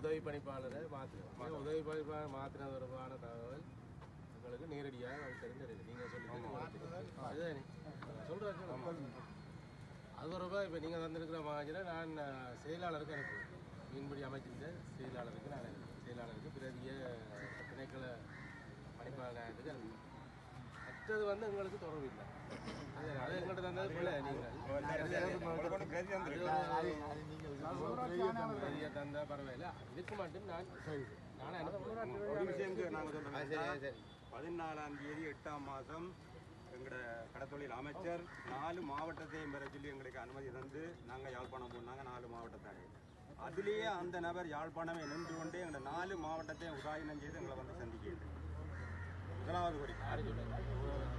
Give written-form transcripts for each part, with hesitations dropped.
உதவி பணிப்பாளரை மாற்றினோம். உதவி பணிப்பாளர் மாற்றினது தொடர்பான தகவல் உங்களுக்கு நேரடியாக அது தெரிஞ்சிருக்கு. நீங்கள் சொல்லி சொல்கிறேன். அது தொடர்பாக இப்போ நீங்கள் தந்திருக்கிற மாதிரி நான் செயலாளருக்கு அனுப்புவேன். மீன்பிடி அமைச்சிருந்த செயலாளருக்கு பிரதிய திணைக்கள பணிப்பாளர் நிலையத்துக்கு அனுப்புவேன். மற்றது வந்து எங்களுக்கு தொடர்பு இல்லை. அது எங்கள்கிட்ட தந்தது பிள்ளை. நீங்கள் தந்த பரவாயில்ல. இதுக்கு மட்டும் நானே ஒரு விஷயம் நாங்கள் சொல்கிறோம். 14ஆம் தேதி 8ஆம் மாதம் எங்களோட கடத்தொழில் அமைச்சர் 4 மாவட்டத்தையும் பெற சொல்லி எங்களுக்கு அனுமதி தந்து நாங்கள் யாழ்ப்பாணம் போனாங்க. 4 மாவட்டத்தாங்க. அதுலேயே அந்த நபர் யாழ்ப்பாணமே நின்று கொண்டே எங்களை 4 மாவட்டத்தையும் உதாயனம் செய்து எங்களை வந்து சந்திக்கிறது. முதலாவது கோரி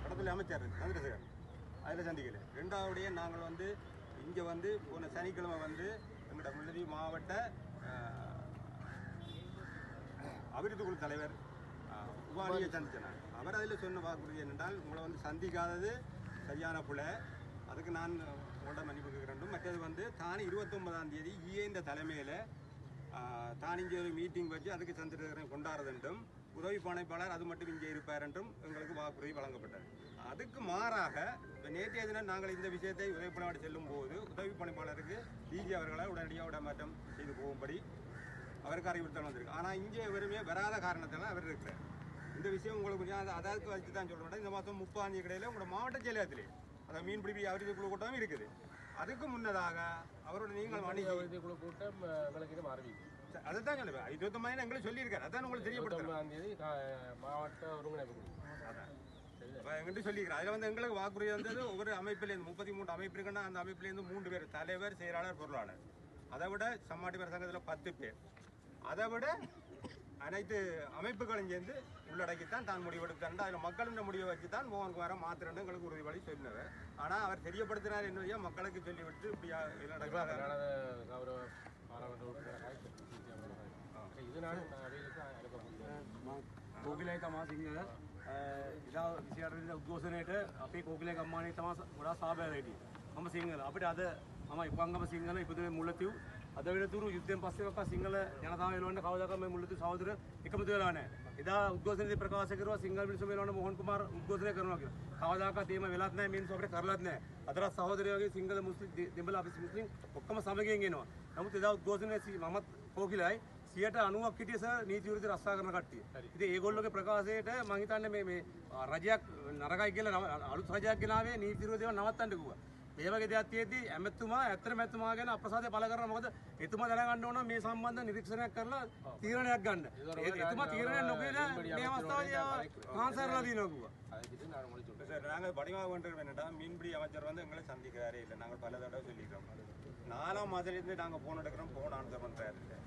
கடத்தொழில் அமைச்சர் சந்திரசேகர் அதில் சந்திக்கல. 2ஆவதுடைய நாங்கள் வந்து இங்கே வந்து போன சனிக்கிழமை வந்து எங்களோட முல்லைத்தீவு மாவட்ட அபிவிருத்தி குழு தலைவர் உபாலியை சந்தித்தேன். அவர் அதில் சொன்ன வாக்குறுதி என்னென்றால், உங்களை வந்து சந்திக்காதது சரியான பிள்ளை, அதுக்கு நான் உங்களோட மன்னிப்பு கேட்கிறேன். மற்றது வந்து தான் 29ஆம் தேதி இந்த தலைமையில் தான் இங்கே ஒரு மீட்டிங் வச்சு அதுக்கு சந்திரசேகரன் கொண்டாடுறதுன்றும் உதவி பணிப்பாளர் அது மட்டும் இங்கே இருப்பார் என்றும் எங்களுக்கு வாக்குறுதி வழங்கப்பட்டது. அதுக்கு மாறாக இப்போ நேற்றைய தினம் நாங்கள் இந்த விஷயத்தை உதவி பணிப்பாளர் செல்லும் போது உதவி பணிப்பாளருக்கு டிஜி அவர்களை உடனடியாக இடமாற்றம் செய்து போகும்படி அவருக்கு அறிவுறுத்தல் வந்திருக்கு. ஆனால் இங்கே எவருமே வராத காரணத்தினால் அவர் இருக்கிறார். இந்த விஷயம் உங்களுக்கு கொஞ்சம் அதாவது வச்சு தான் சொல்கிறேன். இந்த மாதம் 30ஆம் தேதி இடையில உங்களோட மாவட்ட செயலகத்திலே அதை மீன்பிடி அபிவிருத்தி குழு கூட்டமும் இருக்குது. அதுக்கு முன்னதாக அவரோட நீங்கள் அபிவிருத்தி குழு கூட்டம் எங்களுக்கு அறிவிக்கும். அதுதான் சொல்லுவேன். 29 எங்களுக்கு சொல்லியிருக்காரு. அதான் உங்களுக்கு தெரியப்படுத்தும் தேதி மாவட்ட ஒருங்கிணைப்பு எங்கிட்ட சொல்லியிருக்கிறேன். அதில் வந்து எங்களுக்கு வாக்குறுதி வந்தது ஒவ்வொரு அமைப்பிலேருந்து 33 அமைப்பு இருக்குன்னா அந்த அமைப்பிலேருந்து 3 பேர் தலைவர், செயலாளர், பொருளாளர். அதை விட சம்மாட்டி சங்கத்தில் 10 பேர், அதை விட அனைத்து அமைப்புகளும் சேர்ந்து உள்ளடக்கித்தான் தான் முடிவெடுத்தான். அதில் மக்களின் முடிவை வச்சு தான் மோகன்குமாரை மாத்திரண்டு எங்களுக்கு உறுதிபடி சொன்னவர். ஆனால் அவர் தெரியப்படுத்தினார் என்னையா மக்களுக்கு சொல்லிவிட்டு இப்படியா கௌரவ பாராளுமன்ற உறுப்பினராக இதனால කෝකිලයි තමා සිංහල ඉදා 28 වෙනිදා උද්ඝෝෂණයට අපේ කෝකිලයි ගම්මානයේ තමා ගොඩාක් සහභාගී හිටියේ. මම සිංහල අපිට අද මම ඉපංගම සිංහල ඉපදුනේ මුල්ලතිව්. අද වෙනතුරු යුද්ධයෙන් පස්සේ වක සිංහල ජනතාව එළවන්න කවදාකවත් මේ මුල්ලතිව් සහෝදර එකමුතු වෙලා නැහැ. එදා උද්ඝෝෂණයේදී ප්‍රකාශ කරුවා සිංහල මිනිස්සු මෙලවන්න මොහන් කුමාර උද්ඝෝෂණය කරනවා කියලා. කවදාකවත් එහෙම වෙලත් නැහැ. මිනිස්සු අපිට කරලත් නැහැ. අදට සහෝදරයෝ වගේ සිංහල මුස්ලිම් දෙමළ අපි මුස්ලිම් ඔක්කොම සමගියෙන් එනවා. නමුත් එදා උද්ඝෝෂණයේ මමත් කෝකිලයි 90ක් හිටිය සර් නීති විරුද්ධ රස්සා කරන කට්ටිය. ඉතින් ඒගොල්ලෝගේ ප්‍රකාශයට මම හිතන්නේ මේ රජයක් නරකයි කියලා අලුත් රජයක් ගෙනාවේ නීති විරුද්ධ දේවල් නවත්තන්න කිව්වා. මේ වගේ දෙයක් තියෙද්දි ඇමතුමා ඇත්තටම ඇමතුමා ගැන අප්‍රසාදය පළ කරනවා. මොකද එතුමා දැනගන්න ඕන මේ සම්බන්ධ නිරීක්ෂණයක් කරලා තීරණයක් ගන්න. එතුමා තීරණයක් නොකරලා මේ අවස්ථාවේදී කාන්සර්ලා දිනවා කිව්වා. நாங்கள் படிவாக வேண்டும் என்னடா மீன்பிடி அமைச்சர் வந்து எங்களை சந்திக்கிறாரே இல்லை. நாங்கள் பல தடவை சொல்லிக்கிறோம். 4ஆம் மாதத்துலேருந்து நாங்கள் ஃபோன் எடுக்கிறோம், ஃபோன் ஆன்சர் பண்ணுறாரு இல்லை.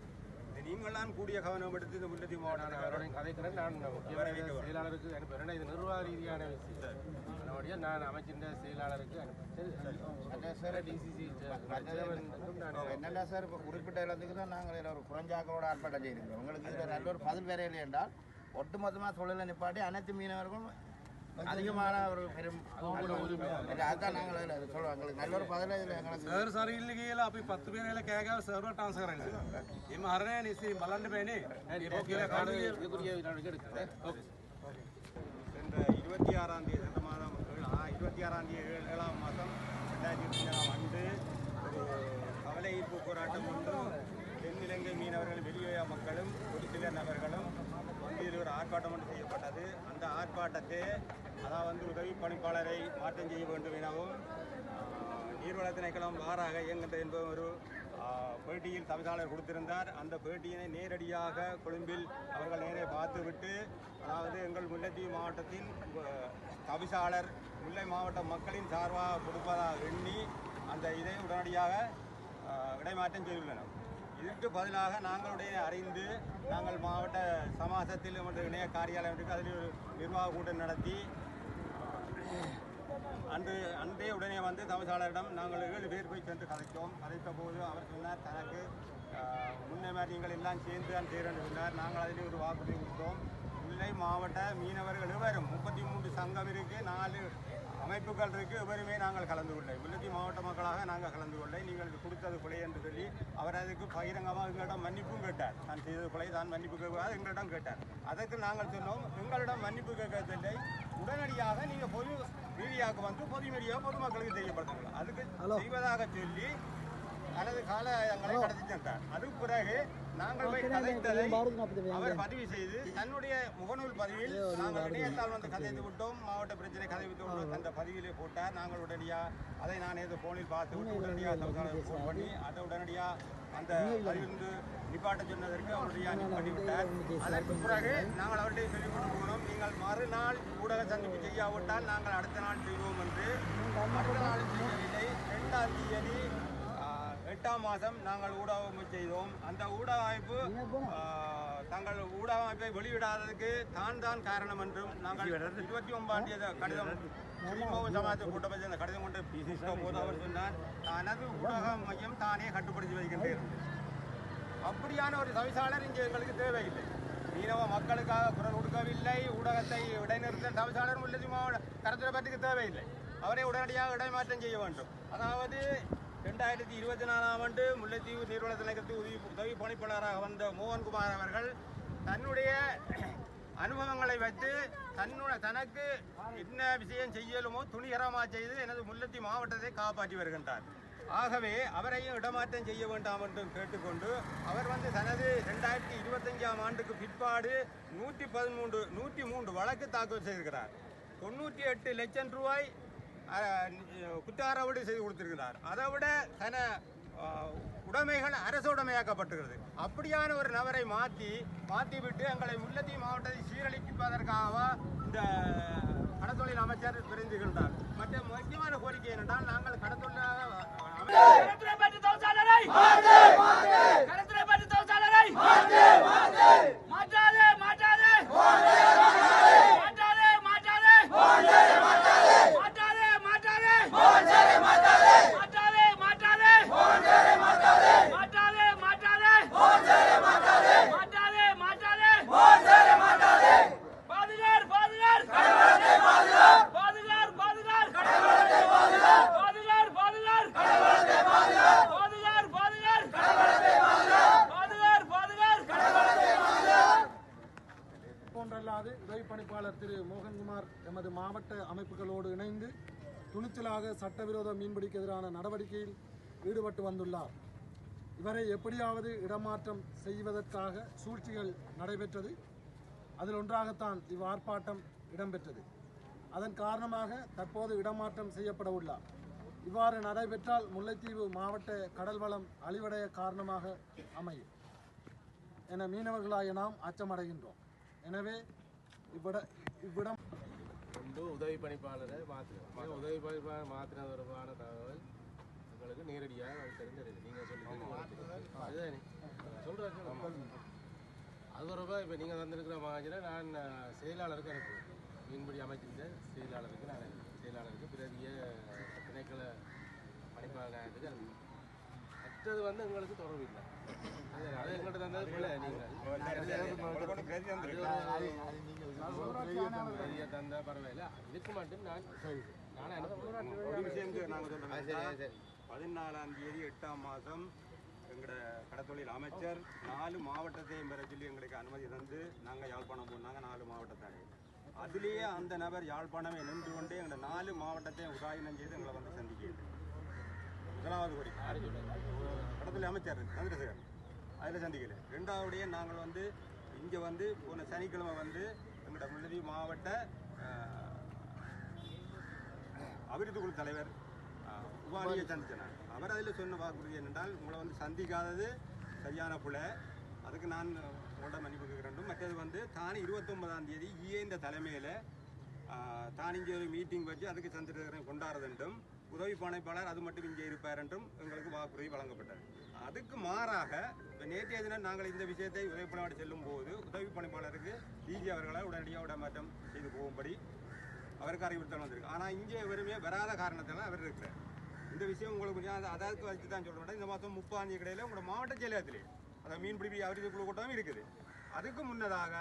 நீங்களாம் கூடிய கவனம் எடுத்து இந்த முல்லத்தி மாவட்டம் கதைக்கிறேன். நான் செயலாளருக்கு அனுப்புகிறேன். இது நிர்வாக ரீதியான விஷயம். அதனுடைய நான் அமைச்சிருந்த செயலாளருக்கு அனுப்புகிறேன். டிசிசி என்னென்னா சார் இப்போ குறிப்பிட்ட இடத்துக்கு தான் நாங்கள் இதில் ஒரு குறைஞ்சாக்களோட ஆர்ப்பாட்டம் செய்திருக்கோம். உங்களுக்கு இதில் நல்ல ஒரு பதில் வேற இல்லை என்றால் ஒட்டுமொத்தமாக தொழிலை நிப்பாட்டி அனைத்து மீனவர்களும் அதிகமான ஒரு பெரும் அதுதான் நாங்கள் அதில் சொல்லுவோம். எங்களுக்கு நல்ல ஒரு பதில் இதில் எங்களுக்கு සර් සර් ඉල්ල කියලා අපි 10 වෙනේලා කෑ ගාව සර්වර් ට්‍රාන්ස්ෆර් කරන්නේ. එහෙම හරිනේ නිසි බලන්න බෑනේ. ඒක කියලා කාණු இதுக்குரிய நடவடிக்கை எடுக்கிறேன். சென்ற 26ஆம் தேதி சென்ற மாதம் 26ஆம் தேதி 7ஆம் மாதம் 2020ஆம் ஆண்டு ஒரு கவலை ஈர்ப்பு போராட்டம் ஒன்று தென்னிலங்கை மீனவர்கள் வெளியோயா மக்களும் ஒரு சில நபர்களும் இதில் ஒரு ஆர்ப்பாட்டம் ஒன்று செய்யப்பட்டது. அந்த ஆர்ப்பாட்டத்தை அதாவது உதவி பணிப்பாளரை மாற்றம் செய்ய வேண்டும் எனவும் நீர்வள திணைக்களம் வாராக இயங்குகின்ற என்பது ஒரு பேட்டியில் தவிசாளர் கொடுத்திருந்தார். அந்த பேட்டியினை நேரடியாக கொழும்பில் அவர்கள் நேரே பார்த்துவிட்டு அதாவது எங்கள் முல்லைத்தீவு மாவட்டத்தின் தவிசாளர் முல்லை மாவட்ட மக்களின் சார்பாக கொடுப்பதாக எண்ணி அந்த இதை உடனடியாக இடைமாற்றம் செய்துள்ளனர். இதற்கு பதிலாக நாங்களுடைய அறிந்து நாங்கள் மாவட்ட சமாசத்தில் இணைய காரியாலயம் இருக்குது. அதில் ஒரு நிர்வாக கூட்டம் நடத்தி அன்றே உடனே வந்து தவிசாளரிடம் நாங்கள் 7 பேர் போய் சென்று கதைத்த போது அவர் சொன்னார் தனக்கு முன்னே மாதிரி நீங்கள் எல்லாம் சேர்ந்து தான் சேரன்னு சொன்னார். நாங்கள் அதிலே ஒரு வாக்குறுதி கொடுத்தோம். முல்லை மாவட்ட மீனவர்கள் வரும் 33 சங்கம் இருக்குது, 4 அமைப்புகள் இருக்குது. எவருமே நாங்கள் கலந்து கொள்ளை. முல்லைத்தீவு மாவட்ட மக்களாக நாங்கள் கலந்து கொள்ளை. நீங்கள் கொடுத்தது கொலை என்று சொல்லி அவர் அதுக்கு பகிரங்கமாக எங்களிடம் மன்னிப்பும் கேட்டார். நான் செய்தது கொலை தான் மன்னிப்பு கேட்காது எங்களிடம் கேட்டார். அதற்கு நாங்கள் சொன்னோம் எங்களிடம் மன்னிப்பு கேட்கவில்லை, உடனடியாக நீங்கள் பொது மீடியாவுக்கு வந்து பொது மீடியாவை பொதுமக்களுக்கு தெரியப்படுத்துங்கள். அதுக்கு செய்வதாக சொல்லி அல்லது காலங்களை கடத்தி சென்றார். அதுக்கு பிறகு நாங்கள் போய் கதைத்ததை அவர் பதிவு செய்து தன்னுடைய முகநூல் பதிவில் நாங்கள் இணையத்தால் வந்து கதைத்து விட்டோம், மாவட்ட பிரச்சனை கதைத்து விட்டோம் அந்த பதிவிலே போட்டார். நாங்கள் உடனடியாக அதை நான் ஏதோ போனில் பார்த்து விட்டு உடனடியாக ஃபோன் பண்ணி அதை உடனடியாக அந்த பதிவிலிருந்து நிப்பாட்ட சொன்னதற்கு அவருடைய பண்ணிவிட்டார். அதற்கு பிறகு நாங்கள் அவருடைய சொல்லிக் கொண்டு போனோம், நீங்கள் மறுநாள் ஊடக சந்திப்பு செய்யாவிட்டால் நாங்கள் அடுத்த நாள் செய்வோம் என்று. அடுத்த நாள் செய்யவில்லை. 2ஆம் தேதி 8ஆம் மாதம் நாங்கள் ஊடகம் செய்தோம். அந்த ஊடக அமைப்பு தங்கள் ஊடக அமைப்பை வெளியிடாததுக்கு தான் காரணம் என்றும் நாங்கள் 29ஆம் தேதி கடிதம் ஸ்ரீமோகன் சமாஜ கூட்டமைச்சர் அந்த கடிதம் கொண்டு பேசிட்ட போது அவர் சொன்னார் தனது ஊடக மையம் தானே கட்டுப்படுத்தி வைக்கின்றேன். அப்படியான ஒரு தவிசாளர் இங்கே எங்களுக்கு தேவையில்லை. மீனவ மக்களுக்காக குரல் கொடுக்கவில்லை. ஊடகத்தை இடைநிறுத்த தவிசாளர் முல்லைத்தீவு மாவட்ட கருத்துரைப்பதற்கு தேவையில்லை. அவரை உடனடியாக இடைமாற்றம் செய்ய வேண்டும். அதாவது 2024ஆம் ஆண்டு முல்லைத்தீவு நீர்வள திணைக்களத்துக்கு உதவி பணிப்பாளராக வந்த மோகன்குமார் அவர்கள் தன்னுடைய அனுபவங்களை வைத்து தனக்கு என்ன விஷயம் செய்யலுமோ துணிகரமாக செய்து எனது முல்லைத்தீவு மாவட்டத்தை காப்பாற்றி வருகின்றார். ஆகவே அவரையும் இடமாற்றம் செய்ய வேண்டாம் என்று கேட்டுக்கொண்டு அவர் வந்து தனது 2025ஆம் ஆண்டுக்கு பிற்பாடு 103 வழக்கு தாக்கல் செய்திருக்கிறார். 98 லட்சம் ரூபாய் குற்றாரவடு செய்து கொடுத்திருக்கிறார். அதை விட தன உடைமைகள் அரசு உடைமையாக்கப்பட்டுகிறது. அப்படியான ஒரு நபரை மாற்றிவிட்டு எங்களை முல்லைத்தீவு மாவட்டத்தை சீரழிப்பதற்காக இந்த கடத்தொழில் அமைச்சர் விரைந்துகின்றார். மற்ற முக்கியமான கோரிக்கை என்னென்றால் நாங்கள் கடத்தொழிலாக போன்றல்லாது உதவி பணிப்பாளர் திரு மோகன்குமார் எமது மாவட்ட அமைப்புகளோடு இணைந்து துணிச்சலாக சட்டவிரோத மீன்பிடிக்கு எதிரான நடவடிக்கையில் ஈடுபட்டு வந்துள்ளார். இவரை எப்படியாவது இடமாற்றம் செய்வதற்காக சூழ்ச்சிகள் நடைபெற்றது. அதில் ஒன்றாகத்தான் ஆர்ப்பாட்டம் இடம்பெற்றது. அதன் காரணமாக தற்போது இடமாற்றம் செய்யப்பட உள்ளார். இவ்வாறு நடைபெற்றால் முல்லைத்தீவு மாவட்ட கடல் வளம் அழிவடைய காரணமாக அமையும் என மீனவர்களாகிய நாம் அச்சமடைகின்றோம். எனவே இவ்விடம் உதவி பணிப்பாளரை மாற்றினோம். உதவி பணிப்பாளர் மாற்றின தொடர்பான தகவல் உங்களுக்கு நேரடியாக தெரிஞ்சிருக்கு. நீங்கள் சொல்லி அதுதானே சொல்கிறேன். அது தொடர்பாக இப்போ நீங்கள் வந்திருக்கிற மாதிரி நான் செயலாளருக்கு அனுப்புவேன். மீன்பிடி அமைச்சிருந்த செயலாளருக்கு பிரதிய திணைக்கள பணிப்பாளருக்கு அனுப்புவேன். மற்றது வந்து எங்களுக்கு தொடர்பு இல்லை. அது எங்கள்கிட்ட தந்தது பிள்ளை. நீங்கள் தந்த பரவாயில்ல. இதுக்கு மட்டும் நான் ஒரு விஷயம் நாங்கள் சொல்கிறோம். 14ஆம் தேதி 8ஆம் மாதம் எங்களோட கடத்தொழில் அமைச்சர் 4 மாவட்டத்தையும் பெற சொல்லி எங்களுக்கு அனுமதி தந்து நாங்கள் யாழ்ப்பாணம் போனாங்க. 4 மாவட்டத்தானே அதுலேயே அந்த நபர் யாழ்ப்பாணமே நின்று கொண்டே எங்களை 4 மாவட்டத்தையும் உதாயனம் செய்து எங்களை வந்து சந்திக்கிறது. முதலாவது கோரி கடத்தொழில் அமைச்சர் சந்திரசேகர் அதில் சந்திக்கல. 2ஆவதுடைய நாங்கள் வந்து இங்கே வந்து போன சனிக்கிழமை வந்து எங்களோட முல்லைத்தீவு மாவட்ட அபிவிருத்தி குழு தலைவர் உபாலியை சந்திச்சேன். அவர் அதில் சொன்ன வாக்குறுதி என்னென்றால் உங்களை வந்து சந்திக்காதது சரியான பிள்ளை, அதுக்கு நான் உங்களோட மன்னிப்பு கேட்கிறேன். மற்றது வந்து தானே 29ஆம் தேதி இந்த தலைமையில் தான் இங்கே ஒரு மீட்டிங் வச்சு அதுக்கு சந்திரசேகரன் கொண்டாடுறதுன்றும் உதவி பணிப்பாளர் அது மட்டும் இங்கே இருப்பார் என்றும் எங்களுக்கு வாக்குறுதி வழங்கப்பட்டது. அதுக்கு மாறாக இப்போ நேற்றைய தினம் நாங்கள் இந்த விஷயத்தை உதவி பணிப்பாளர் செல்லும் போது உதவி பணிப்பாளருக்கு டிஜி அவர்களை உடனடியாக இடமாற்றம் செய்து போகும்படி அவருக்கு அறிவுறுத்தல் வந்திருக்கு. ஆனால் இங்கே வெறுமே வராத காரணத்தில் அவர் இருக்கிறார். இந்த விஷயம் உங்களுக்கு கொஞ்சம் அதற்கு வச்சு தான் சொல்ல மாட்டேன். இந்த மாதம் 30ஆம் தேதி கிடையில உங்களோட மாவட்ட செயலகத்திலே அதாவது மீன்பிடி அபிவிருத்தி குழு கூட்டமும் இருக்குது. அதுக்கு முன்னதாக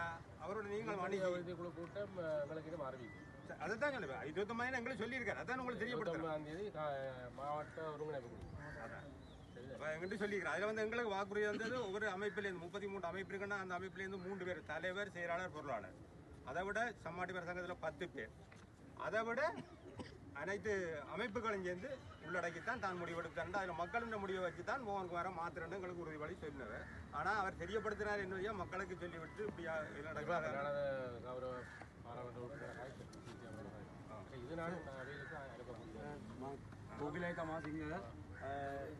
அவரோட நீங்கள் அபிவிருத்தி குழு கூட்டம் எங்களுக்கு ஆரம்பிக்கும். அதைத்தான் சொல்லுவேன். 29 எங்களுக்கு சொல்லியிருக்காரு. அதான் உங்களுக்கு தெரியப்படுத்துறேன். தேதி மாவட்ட ஒருங்கிணைப்பு குழு எங்கிட்ட சொல்லியிருக்கிறேன். அதில் வந்து எங்களுக்கு வாக்குறுதி வந்தது ஒவ்வொரு அமைப்பிலேருந்து 33 அமைப்பு இருக்குன்னா அந்த அமைப்பிலேருந்து 3 பேர் தலைவர், செயலாளர், பொருளாளர். அதை விட சம்மாட்டி பேர் சங்கத்தில் 10 பேர். அதை விட அனைத்து அமைப்புகளும் சேர்ந்து உள்ளடக்கித்தான் தான் முடிவெடுத்தாண்டு அதில் மக்களின் முடிவை வச்சு தான் மோகன்குமாரை மாத்திரன்னு எங்களுக்கு உறுதிபடி சொன்னவர். ஆனால் அவர் தெரியப்படுத்தினார் என்னையா மக்களுக்கு சொல்லிவிட்டு இப்படியா கௌரவ பாராளுமன்ற உறுப்பினராக இது நானும் කෝකිලයි තමා සිංහල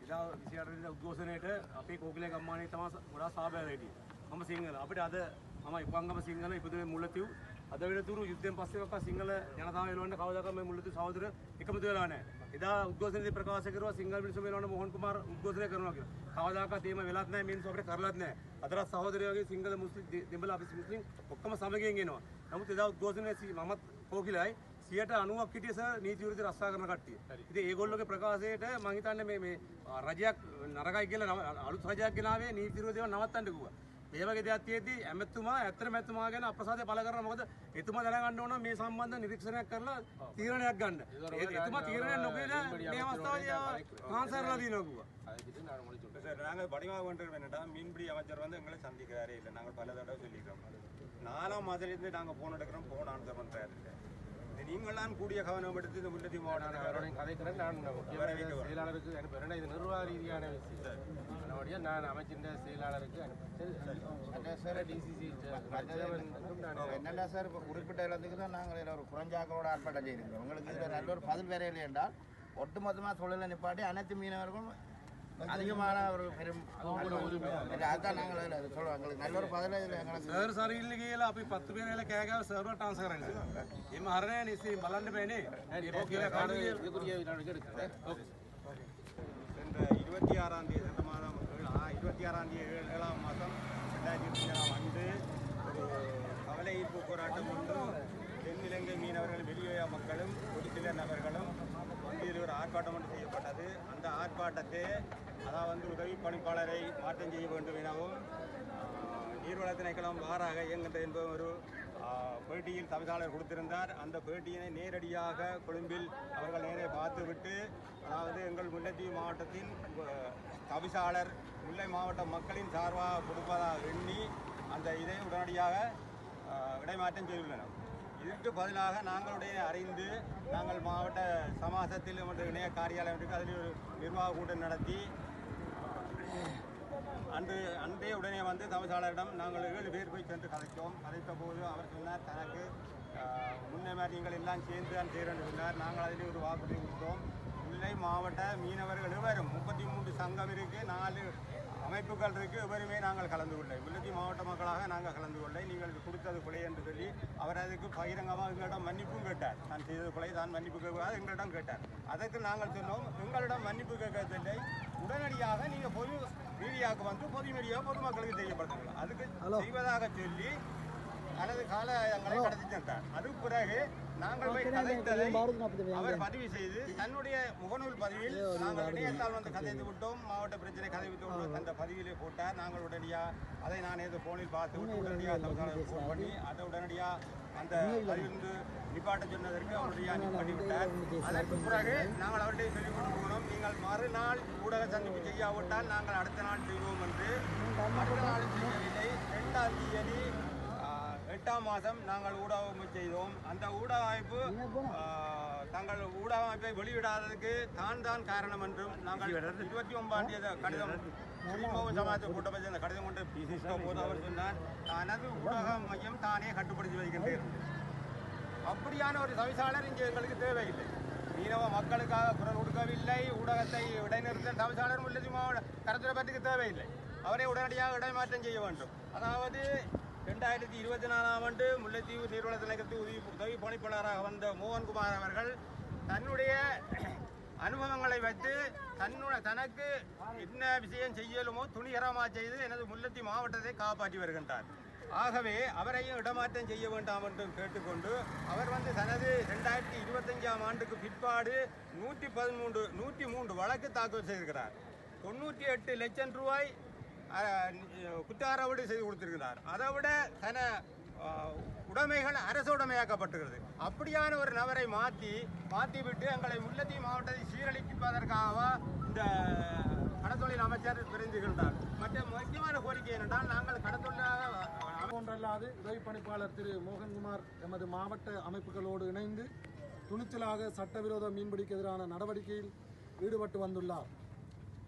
ඉදා විසිහට උද්ඝෝෂණයට අපේ කෝකිලේ ගම්මානයේ තමා ගොඩාක් සහභාගී හිටියේ. මම සිංහල අපිට අද මම ඉපංගම සිංහල ඉපදුනේ මුල්ලතිව්. අද වෙනතුරු යුද්ධයෙන් පස්සේ ඔක්ක සිංහල ජනතාව එළවන්න කවදාකවත් මේ මුල්ලතිව් සහෝදර එකමුතු වෙලා නැහැ. එදා උද්ඝෝෂණයේදී ප්‍රකාශ කරුවා සිංහල මිනිස්සු එළවන්න මොහන් කුමාර උද්ඝෝෂණය කරනවා කියලා. කවදාකවත් එහෙම වෙලත් නැහැ. මිනිස්සු අපිට කරලත් නැහැ. අදටත් සහෝදරයෝ වගේ සිංහල මුස්ලිම් දෙමළ අපි මුස්ලිම් ඔක්කොම සමගියෙන් එනවා. නමුත් එදා උද්ඝෝෂණයේ මමත් කෝකිලයි 90ක් හිටිය සර් නීති විරුද්ධ රස්සා කරන කට්ටිය. ඉතින් ඒගොල්ලෝගේ ප්‍රකාශයට මම හිතන්නේ මේ රජයක් නරකයි කියලා අලුත් රජයක් ගෙනාවේ නීති විරුද්ධව නවත්තන්න කිව්වා. මේ වගේ දෙයක් තියෙද්දි ඇමතුමා ඇත්තටම ඇමතුමා ගැන අප්‍රසාදය පළ කරනවා. මොකද එතුමා දැනගන්න ඕන මේ සම්බන්ධ නිරීක්ෂණයක් කරලා තීරණයක් ගන්න. එතුමා තීරණයක් නොගෙන මේ අවස්ථාවේදී කාන්සර්ලා දිනවා කිව්වා. சார் நாங்கள் படிவாக கொண்டு வேண்டாம். மீன்பிடி அமைச்சர் வந்து எங்களை சந்திக்கிறாரே இல்லை. நாங்கள் பல தடவை சொல்லிக்கிறோம். 4ஆம் மாதத்துலேருந்து நாங்கள் ஃபோன் எடுக்கிறோம். ஃபோன் ஆன்சர் பண்ணுறாரு. நீங்களாம் கூடிய கவனம் எடுத்து இந்த முல்லைத்தீவு மாவட்டம் கதைக்கிறேன். நான் செயலாளருக்கு அனுப்புகிறேன். இது நிர்வாக ரீதியான விஷயம். அதனுடைய நான் அமைச்சிருந்த செயலாளருக்கு என்னென்ன சார் இப்போ குறிப்பிட்ட இடத்துக்கு தான் நாங்கள் இதில் ஒரு குறைஞ்சாக்களோட ஆர்ப்பாட்டம் செய்திருக்கிறோம். உங்களுக்கு இதில் நல்ல ஒரு பதில் வேற இல்லை என்றால் ஒட்டுமொத்தமாக தொழிலை நிப்பாட்டி அனைத்து மீனவர்களும் அதிகமான ஒரு பெரும் அதுதான் நாங்கள் சொல்லுவோம். எங்களுக்கு நல்ல ஒரு பதில் இதில் எங்களுக்கு සර් සරිල්ල කියලා අපි 10 பேரையில කෑගාව සර්වර් ට්‍රාන්ස්ෆර් කරන්නේ. එහෙම හරනේ නිසි බලන්න බෑනේ. ඒක කියලා කාඩුවේ இதுக்குரிய நடவடிக்கை எடுக்கிறேன். 26ஆம் தேதி இந்த மாதம் 26ஆம் தேதி 7ஆம் மாதம் 2020ஆம் ஆண்டு ஒரு கவலை ஈர்ப்பு போராட்டம் ஒன்று தென்னிலங்கை மீனவர்கள் வெளியேறிய மக்களும் ஒரு சில நபர்களும் இதில் ஒரு ஆர்ப்பாட்டம் ஒன்று செய்யப்பட்டது. அந்த ஆர்ப்பாட்டத்தை அதாவது உதவி பணிப்பாளரை மாற்றம் செய்ய வேண்டும் எனவும் நீர்வள திணைக்களம் வாராக இயங்குகின்ற என்பது ஒரு பேட்டியில் தவிசாளர் கொடுத்திருந்தார். அந்த பேட்டியினை நேரடியாக கொழும்பில் அவர்கள் நேரே பார்த்துவிட்டு அதாவது எங்கள் முல்லைத்தீவு மாவட்டத்தின் தவிசாளர் முல்லை மாவட்ட மக்களின் சார்பாக கொடுப்பதாக எண்ணி அந்த இதை உடனடியாக இடைமாற்றம் செய்துள்ளனர். இதற்கு பதிலாக நாங்களுடைய அறிந்து நாங்கள் மாவட்ட சமாசத்தில் இணைய காரியாலயம் இருக்கு, அதில் ஒரு நிர்வாக கூட்டம் நடத்தி அன்றே உடனே வந்து தவிசாளரிடம் நாங்கள் 7 பேர் போய் சென்று கதைத்த போது அவர் சொன்னார் தனக்கு முன்னே மாதிரி நீங்கள் எல்லாம் சேர்ந்து தான் செய்கிறேன்னு சொன்னார். நாங்கள் அதில் ஒரு வாக்குறுதி கொடுத்தோம். முல்லை மாவட்ட மீனவர்கள் எவரும் 33 சங்கம் இருக்குது, 4 அமைப்புகள் இருக்குது, எவருமே நாங்கள் கலந்து கொள்ளை. முல்லைத்தீவு மாவட்ட மக்களாக நாங்கள் கலந்து கொள்ளை. நீங்கள் கொடுத்தது கொலை என்று சொல்லி அவர் அதுக்கு பகிரங்கமாக எங்களிடம் மன்னிப்பும் கேட்டார். நான் செய்தது கொலை தான் மன்னிப்பு கேட்காது எங்களிடம் கேட்டார். அதற்கு நாங்கள் சொன்னோம் எங்களிடம் மன்னிப்பு கேட்கவில்லை, உடனடியாக நீங்கள் பொது மீடியாவுக்கு வந்து பொது மீடியா பொதுமக்களுக்கு தெரியப்படுத்துங்கள். அதுக்கு செய்வதாக சொல்லி அல்லது காலங்களை கடத்தி சென்றார். அதுக்கு பிறகு நாங்கள் போய் கதைத்ததை அவர் பதிவு செய்து தன்னுடைய முகநூல் பதிவில் நாங்கள் இணையத்தால் வந்து கதைத்து விட்டோம், மாவட்ட பிரச்சனை கதை விட்டோம் அந்த பதிவிலே போட்டார். நாங்கள் உடனடியாக அதை நான் ஏதோ போனில் பார்த்து விட்டு உடனடியாக தவிசாளர் ஃபோன் பண்ணி அதை உடனடியாக அந்த பதிலிருந்து நிப்பாட்ட சொன்னதற்கு அவருடைய நிப்பாட்டி விட்டார். அதற்கு பிறகு நாங்கள் அவர்கிட்ட சொல்லிக் கொண்டு போனோம், நீங்கள் மறுநாள் ஊடக சந்திப்பு செய்யாவிட்டால் நாங்கள் அடுத்த நாள் செய்வோம் என்று. அடுத்த நாள் செய்யவில்லை. 2ஆம் தேதி 8ஆம் மாதம் நாங்கள் ஊடக அமைப்பு செய்தோம். அந்த ஊடக அமைப்பு தங்கள் ஊடக அமைப்பை வெளியிடாததுக்கு தான் காரணம் என்றும் நாங்கள் 29ஆம் தேதி கடிதம் சமாஜ கூட்டமைச்சர் அந்த கடிதம் கொண்டு போது அவர் சொன்னார் தனது ஊடக மையம் தானே கட்டுப்படுத்தி வைக்கின்றேன். அப்படியான ஒரு தவிசாளர் இங்கே எங்களுக்கு தேவையில்லை. மீனவ மக்களுக்காக குரல் கொடுக்கவில்லை, ஊடகத்தை இடைநிறுத்த தவிசாளர் முல்லைத்தீவு மாவட்ட கருத்துரைப்பற்றுக்கு தேவையில்லை. அவரை உடனடியாக இடைமாற்றம் செய்ய வேண்டும். அதாவது 2024ஆம் ஆண்டு முல்லைத்தீவு நீர்வள திணைக்களத்தில் உதவி பணிப்பாளராக வந்த மோகன்குமார் அவர்கள் தன்னுடைய அனுபவங்களை வைத்து தனக்கு என்ன விஷயம் செய்யலுமோ துணிகரமாக செய்து எனது முல்லைத்தீவு மாவட்டத்தை காப்பாற்றி வருகின்றார். ஆகவே அவரையும் இடமாற்றம் செய்ய வேண்டாம் என்று கேட்டுக்கொண்டு அவர் வந்து தனது 2025ஆம் ஆண்டுக்கு பிற்பாடு 103 வழக்கு தாக்கல் செய்திருக்கிறார். 98 லட்சம் ரூபாய் குற்றாரவீடு செய்து கொடுத்திருக்கிறார். அதை விட தன உடைமைகள் அரசு உடைமையாக்கப்பட்டுகிறது. அப்படியான ஒரு நபரை மாற்றிவிட்டு எங்களை முல்லைத்தீவு மாவட்டத்தை சீரழிப்பதற்காக இந்த கடத்தொழில் அமைச்சர் விரைந்துகின்றார். மற்ற முக்கியமான கோரிக்கை என்னென்றால் நாங்கள் கடத்தொழிலாக போன்றல்லாது உதவி பணிப்பாளர் திரு மோகன்குமார் எமது மாவட்ட அமைப்புகளோடு இணைந்து துணிச்சலாக சட்டவிரோத மீன்பிடிக்கு எதிரான நடவடிக்கையில் ஈடுபட்டு வந்துள்ளார்.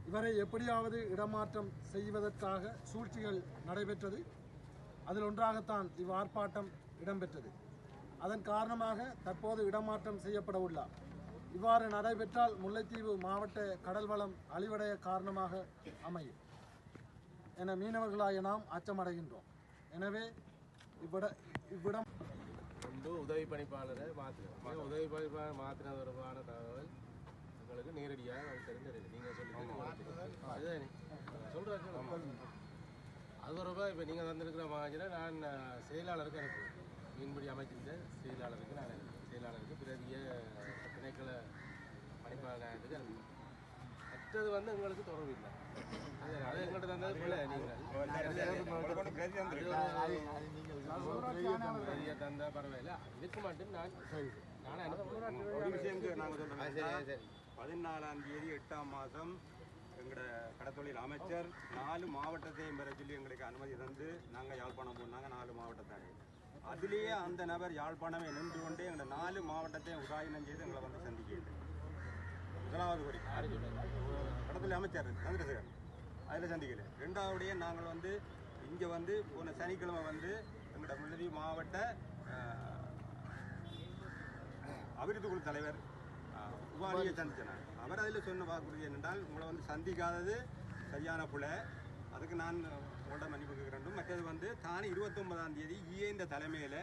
இவரை எப்படியாவது இடமாற்றம் செய்வதற்காக சூழ்ச்சிகள் நடைபெற்றது. அதில் ஒன்றாகத்தான் ஆர்ப்பாட்டம் இடம்பெற்றது. அதன் காரணமாக தற்போது இடமாற்றம் செய்யப்பட உள்ளார். இவ்வாறு நடைபெற்றால் முல்லைத்தீவு மாவட்ட கடல் வளம் அழிவடைய காரணமாக அமையும் என மீனவர்களாக நாம் அச்சமடைகின்றோம். எனவே இவ்விடம் உதவி பணிப்பாளரை மாற்றினோம். உதவி பணிப்பாளர் மாற்றின தொடர்பான தகவல் உங்களுக்கு நேரடியாக அது தெரிஞ்சிருக்கு. நீங்கள் சொல்லி அதுதான் சொல்கிறேன். அது தொடர்பாக இப்போ நீங்கள் தந்திருக்கிற மாதிரி நான் செயலாளருக்கு அனுப்புவேன். மீன்பிடி அமைச்சிருந்த செயலாளருக்கு நான் செயலாளருக்கு பிரதிய திணைக்கள பணிப்பாளருக்கு அனுப்புவேன். மற்றது வந்து எங்களுக்கு தொடர்பு இல்லை. அது எங்கள்கிட்ட தந்தது பிள்ளை. நீங்கள் பிரதிய தந்த பரவாயில்ல. இதுக்கு மட்டும் நானே அனுப்புவேன். 14ஆம் தேதி 8ஆம் மாதம் எங்களோட கடத்தொழில் அமைச்சர் 4 மாவட்டத்தையும் பெற சொல்லி எங்களுக்கு அனுமதி தந்து நாங்கள் யாழ்ப்பாணம் போனாங்க. 4 மாவட்டத்தாங்க. அதிலேயே அந்த நபர் யாழ்ப்பாணமே நின்று கொண்டே எங்களை 4 மாவட்டத்தையும் உதாயனம் செய்து எங்களை வந்து சந்திக்கிறது. முதலாவது கோரிக்கை கடத்தொழில் அமைச்சர் சந்திரசேகர் அதில் சந்திக்கல. 2ஆவதுடைய நாங்கள் வந்து இங்கே வந்து போன சனிக்கிழமை வந்து எங்களோட முல்லைத்தீவு மாவட்ட அபிவிருத்தி குழு தலைவர் உபாலியை சந்திச்சேன். அவர் அதில் சொன்ன வாக்குறுதி என்னென்றால் உங்களை வந்து சந்திக்காதது சரியான பிள்ளை, அதுக்கு நான் உங்களோட மன்னிப்பு கேட்கிறேன். மற்றது வந்து தான் 29ஆம் தேதி இந்த தலைமையில்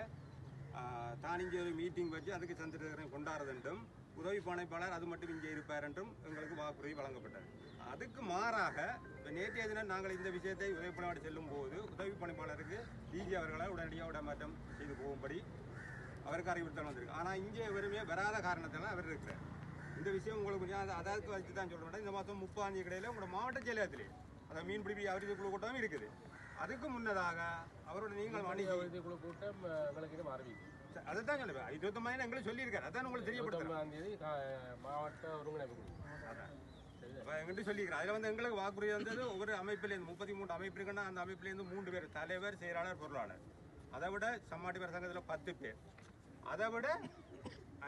தான் இங்கே ஒரு மீட்டிங் வச்சு அதுக்கு சந்திரசேகரன் கொண்டாடுறது என்றும் உதவி பணிப்பாளர் அது மட்டும் இங்கே இருப்பார் என்றும் எங்களுக்கு வாக்குறுதி வழங்கப்பட்டது. அதுக்கு மாறாக இப்போ நேற்றைய தினம் நாங்கள் இந்த விஷயத்தை உதவி பணியாளர் செல்லும் போது உதவி பணிப்பாளருக்கு டிஜி அவர்களை உடனடியாக இடமாற்றம் செய்து போகும்படி அவருக்கு அறிவுறுத்தல் வந்திருக்கு. ஆனால் இங்கே எவருமே வராத காரணத்தினால அவர் இருக்கிறார். இந்த விஷயம் உங்களுக்கு கொஞ்சம் அதாவது வச்சு தான் சொல்கிறேன். இந்த மாதம் 30 இடையில உங்களோட மாவட்ட செயலகத்திலே அதை மீன்பிடி அபிவிருத்தி குழு கூட்டம் இருக்குது. அதுக்கு முன்னதாக அவரோட நீங்கள் அபிவிருத்தி குழு கூட்டம் உங்களுக்கு ஆரம்பிக்கும். அதுதான் சொல்லுவேன். 29 எங்களுக்கு சொல்லியிருக்காரு. அதான் உங்களுக்கு தெரியப்படுத்துறேன். தேதி மாவட்ட ஒருங்கிணைப்பு எங்கிட்ட சொல்லியிருக்கிறேன். அதில் வந்து எங்களுக்கு வாக்குறுதி வந்தது ஒவ்வொரு அமைப்பிலேருந்து 33 அமைப்பு இருக்குன்னா அந்த அமைப்பிலேருந்து 3 பேர் தலைவர், செயலாளர், பொருளாளர். அதை விட சம்மாட்டி பேர் சங்கத்தில் 10 பேர். அதை விட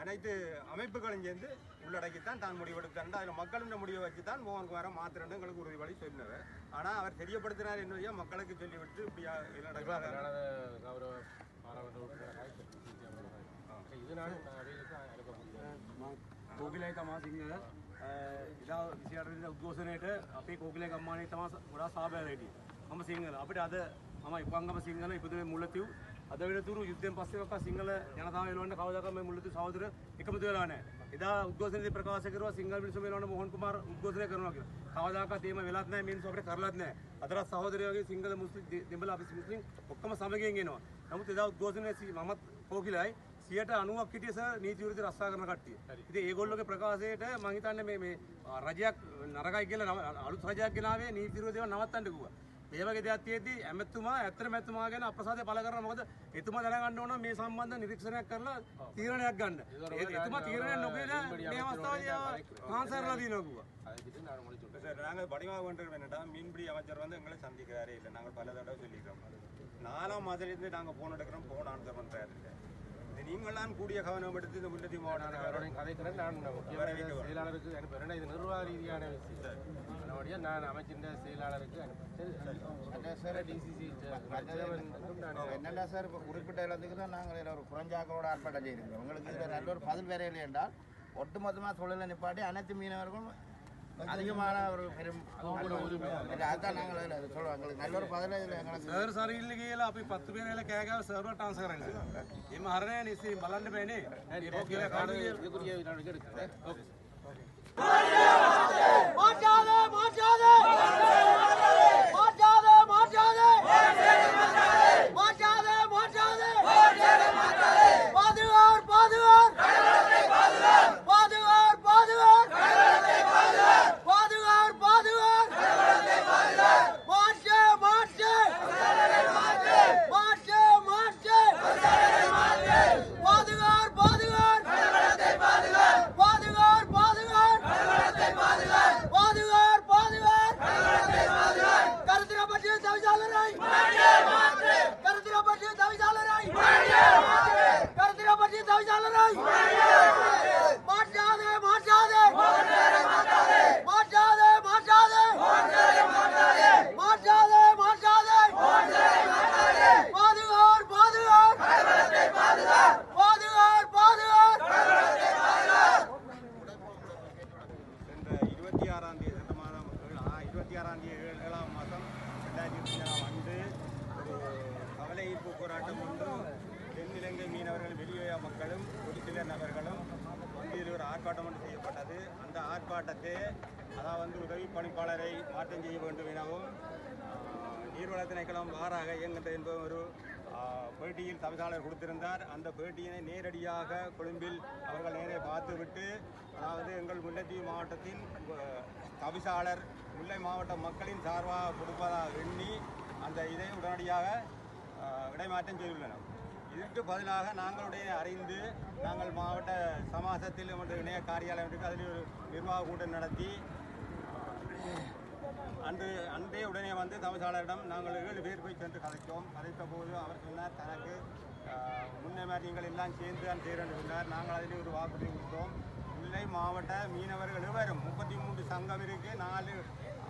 அனைத்து அமைப்புகளும் சேர்ந்து உள்ளடக்கித்தான் தான் முடிவெடுத்தான். அதில் மக்களின் முடிவை வச்சு தான் மோகன்குமாரை மாத்திரண்டு எங்களுக்கு உறுதிபடி சொன்னவர். ஆனால் அவர் தெரியப்படுத்தினார் என்னையா மக்களுக்கு சொல்லிவிட்டு இப்படியா கௌரவ பாராளுமன்ற உறுப்பினராக இதனால කෝකිලයි තමා සිංහල ඉදා 28 උද්ඝෝෂණයට අපේ කෝකිලේ ගම්මානයේ තමා ගොඩාක් සහභාගී හිටියේ. මම සිංහල අපිට අද මම ඉපංගම සිංහල ඉපදුනේ මුල්ලතිව් අද වෙනතුරු යුද්ධයෙන් පස්සේ වක සිංහල ජනතාව එළවන්න කවදාකවත් මේ මුල්ලතිව් සහෝදර එකමුතු වෙලා නැහැ. එදා උද්ඝෝෂණයේදී ප්‍රකාශ කරුවා සිංහල මිනිස්සු මෙලවන්න මොහන් කුමාර උද්ඝෝෂණය කරනවා කියලා. කවදාකවත් එහෙම වෙලත් නැහැ. මිනිස්සු අපිට කරලත් නැහැ. අදට සහෝදරයෝ වගේ සිංහල මුස්ලිම් දෙඹල අපි මුස්ලිම් ඔක්කොම සමගියෙන් එනවා. නමුත් එදා උද්ඝෝෂණයේ මමත් කෝකිලයි 90ක් හිටිය සර් නීති විරුද්ධ රස්සා කරන කට්ටිය. ඉතින් ඒගොල්ලෝගේ ප්‍රකාශයට මම හිතන්නේ මේ රජයක් නරකයි කියලා අලුත් රජයක් ගෙනාවේ නීති විරුද්ධ දේවල් නවත්තන්න කිව්වා. මේ වගේ දෙයක් තියෙද්දි ඇමතුමා ඇත්තටම ඇමතුමා ගැන අප්‍රසාදය පළ කරනවා. මොකද එතුමා දැනගන්න ඕන මේ සම්බන්ධ නිරීක්ෂණයක් කරලා තීරණයක් ගන්න. එතුමා තීරණයක් නොකර මේ අවස්ථාවේ කාන්සර්ලා දිනවා කිව්වා. நாங்கள் படிவாக வேண்டும் என்னடா மீன்பிடி அமைச்சர் வந்து எங்களை சந்திக்கிறாரே இல்லை. நாங்கள் பல தடவை சொல்லிக்கிறோம். 4ஆம் மாதத்துலேருந்து நாங்கள் ஃபோன் எடுக்கிறோம். ஃபோன் ஆன்சர் பண்ணுறாரு இல்லை. நீங்களாம் கூடிய கவனம் எடுத்து இந்த முல்லத்தீவு மாவட்டம் கதைக்கிறேன். நான் செயலாளருக்கு அனுப்புகிறேன். இது நிர்வாக ரீதியான விஷயம். அதனுடைய நான் அமைச்சிருந்த செயலாளருக்கு டிசிசி என்னென்னா சார் இப்போ குறிப்பிட்ட இடத்துக்கு தான் நாங்கள் ஒரு குறைஞ்சாக்களோட ஆர்ப்பாட்டம் செய்திருக்கோம். உங்களுக்கு இதில் நல்ல ஒரு பதில் வேற இல்லை என்றால் ஒட்டுமொத்தமாக தொழிலை நிப்பாட்டி அனைத்து மீனவர்களும் அதிகமான ஒரு பெரும் அதுதான் நாங்கள் சொல்லுவோம். எங்களுக்கு நல்ல ஒரு பதில் සර් සර් ඉල්ල කියලා අපි 10 பேரையில கேட்காம சர்வர் ட்ரான்ஸ்ஃபர் කරන්නේ. එහෙම හරනේ නිසි බලන්න බෑනේ. ඒක කියලා කාඩු இதுக்குரிய நடவடிக்கை எடுக்கிறேன். ஓகே. மாற்றாதே மாற்றாதே மாற்றாதே மாற்றாதே மாற்றாதே மாற்றாதே பாதுகார் பாதுகார் பாதுகார் பாதுகார் பாதுகார் பாதுகார் மாற்று மாற்று மாற்று மாற்று பாதுகார் பாதுகார் பாதுகார் பாதுகார் பாதுகார் பாதுகார் கருத்திரப்பட்டு தவிசாளரை கருத்திரப்பட்டு தவிசாளரை கருத்திரப்பட்டு தவிசாளரை மாற்றாதே மாற்றாதே மாற்றாதே மாற்றாதே மாற்றாதே மாற்றாதே பாதுகார் பாதுகார் பாதுகார் பாதுகார் சென்ற 26ஆம் தேதி சென்ற மாதம் 26ஆம் தேதி 7ஆம் மாதம் 2020ஆம் ஆண்டு ஒரு கவலை ஈர்ப்பு போராட்டம் ஒன்று தென்னிலங்கை மீனவர்கள் வெளியோயா மக்களும் ஒரு சில நபர்களும் இதில் ஒரு ஆர்ப்பாட்டம் ஒன்று செய்யப்பட்டது. அந்த ஆர்ப்பாட்டத்தை அதாவது உதவி பணிப்பாளரை மாற்றம் செய்ய வேண்டும் எனவும் நீர்வள திணைக்களம் வாராக இயங்குகின்ற என்பது ஒரு பேட்டியில் தவிசாளர் கொடுத்திருந்தார். அந்த பேட்டியினை நேரடியாக கொழும்பில் அவர்கள் நேரே பார்த்துவிட்டு அதாவது எங்கள் முல்லைத்தீவு மாவட்டத்தின் தவிசாளர் முல்லை மாவட்ட மக்களின் சார்பாக கொடுப்பதாக எண்ணி அந்த இதை உடனடியாக இடைமாற்றம் செய்துள்ளனர். இதற்கு பதிலாக நாங்களுடைய அறிந்து நாங்கள் மாவட்ட சமாசத்தில் இணைய காரியாலயம் இருக்குது. அதில் ஒரு நிர்வாக கூட்டம் நடத்தி அன்றே உடனே வந்து தவிசாளரிடம் நாங்கள் 7 பேர் போய் சென்று கதைத்த போது அவர் சொன்னார் தனக்கு முன்னே மாதிரி நீங்கள் எல்லாம் சேர்ந்து தான் சேரன்னு சொன்னார். நாங்கள் அதில் ஒரு வாக்குறுதி கொடுத்தோம். முல்லை மாவட்ட மீனவர்கள் எவரும் 33 சங்கம் இருக்குது, 4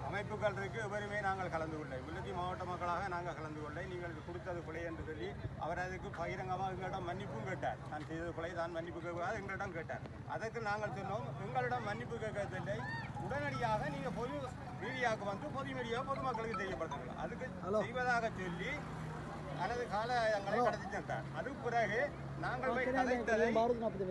அமைப்புகள் இருக்குது, எவருமே நாங்கள் கலந்து கொள்ளை. முல்லைத்தீவு மாவட்ட மக்களாக நாங்கள் கலந்து கொள்ளை. நீங்கள் கொடுத்தது கொலை என்று சொல்லி அவர் அதுக்கு பகிரங்கமாக எங்களிடம் மன்னிப்பும் கேட்டார். நான் செய்தது கொலை தான் மன்னிப்பு கேட்காது எங்களிடம் கேட்டார். அதற்கு நாங்கள் சொன்னோம் எங்களிடம் மன்னிப்பு கேட்கவில்லை, உடனடியாக நீங்கள் பொது மீடியாவுக்கு வந்து பொது மீடியாவை பொதுமக்களுக்கு தெரியப்படுத்துங்கள். அதுக்கு செய்வதாக சொல்லி தனது காலங்களை கடத்தி சென்றார். அதுக்கு பிறகு நாங்கள் போய் கதைத்ததை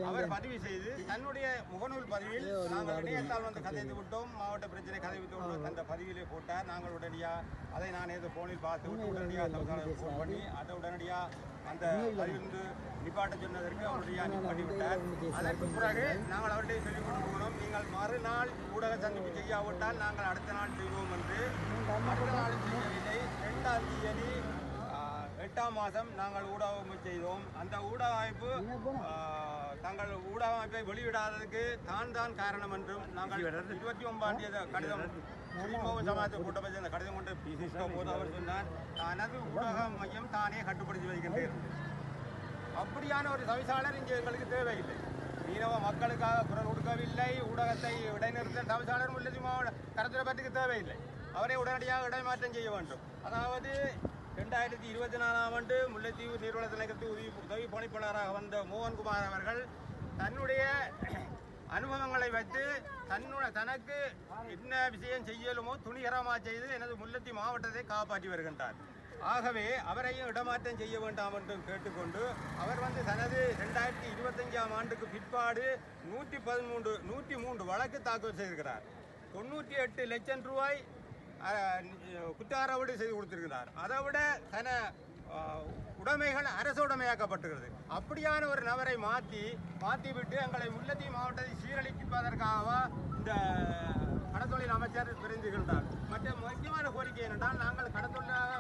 அவர் பதிவு செய்து தன்னுடைய முகநூல் பதிவில் நாங்கள் இணையத்தால் வந்து கதைத்து விட்டோம், மாவட்ட பிரச்சனை கதை விட்டோம் அந்த பதிவிலே போட்டார். நாங்கள் உடனடியாக அதை நான் ஏதோ போனில் பார்த்து விட்டு உடனடியாக தவசாளர் ஃபோன் பண்ணி அதை உடனடியாக அந்த பதிலிருந்து நிப்பாட்ட சொன்னதற்கு அவருடைய நிப்பாட்டி விட்டார். அதற்கு பிறகு நாங்கள் அவர்கிட்ட சொல்லிக் கொண்டு போனோம், நீங்கள் மறுநாள் ஊடக சந்திப்பு செய்யாவிட்டால் நாங்கள் அடுத்த நாள் செய்வோம் என்று. அடுத்த நாள் செய்யவில்லை. 2ஆம் தேதி 8ஆம் மாதம் நாங்கள் ஊடக அமைப்பு செய்தோம். அந்த ஊடக அமைப்பு தங்கள் ஊடக அமைப்பை வெளியிடாததுக்கு தான் காரணம் என்றும் நாங்கள் 29ஆம் தேதி கடிதம் சமாஜ கூட்டமைச்சர் அந்த கடிதம் கொண்டு போது அவர் சொன்னார், தனது ஊடக மையம் தானே கட்டுப்படுத்தி வைக்கின்றேன். அப்படியான ஒரு தவிசாளர் இங்கே எங்களுக்கு தேவையில்லை. மீனவ மக்களுக்காக குரல் கொடுக்கவில்லை, ஊடகத்தை இடைநிறுத்த தவிசாளர் முல்லைத்தீவு மாவட்ட கருத்துரைப்பட்டுக்கு தேவையில்லை. அவரை உடனடியாக இடைமாற்றம் செய்ய வேண்டும். அதாவது 2024ஆம் ஆண்டு முல்லைத்தீவு நீர்வள திணைக்களத்தில் உதவி பணிப்பாளராக வந்த மோகன்குமார் அவர்கள் தன்னுடைய அனுபவங்களை வைத்து தனக்கு என்ன விஷயம் செய்யலுமோ துணிகரமாக செய்து எனது முல்லைத்தீவு மாவட்டத்தை காப்பாற்றி வருகின்றார். ஆகவே அவரையும் இடமாற்றம் செய்ய வேண்டாம் என்று கேட்டுக்கொண்டு அவர் வந்து தனது 2025ஆம் ஆண்டுக்கு பிற்பாடு 103 வழக்கு தாக்கல் செய்திருக்கிறார். 98 லட்சம் ரூபாய் குற்றாரவீடு செய்து கொடுத்திருக்கிறார். அதை விட தன உடைமைகள் அரசு உடைமையாக்கப்பட்டுகிறது. அப்படியான ஒரு நபரை மாற்றிவிட்டு எங்களை முல்லைத்தீவு மாவட்டத்தை சீரழிப்பதற்காக இந்த கடத்தொழில் அமைச்சர் விரைந்துகின்றார். மற்ற முக்கியமான கோரிக்கை என்னென்றால் நாங்கள் கடத்தொழிலாக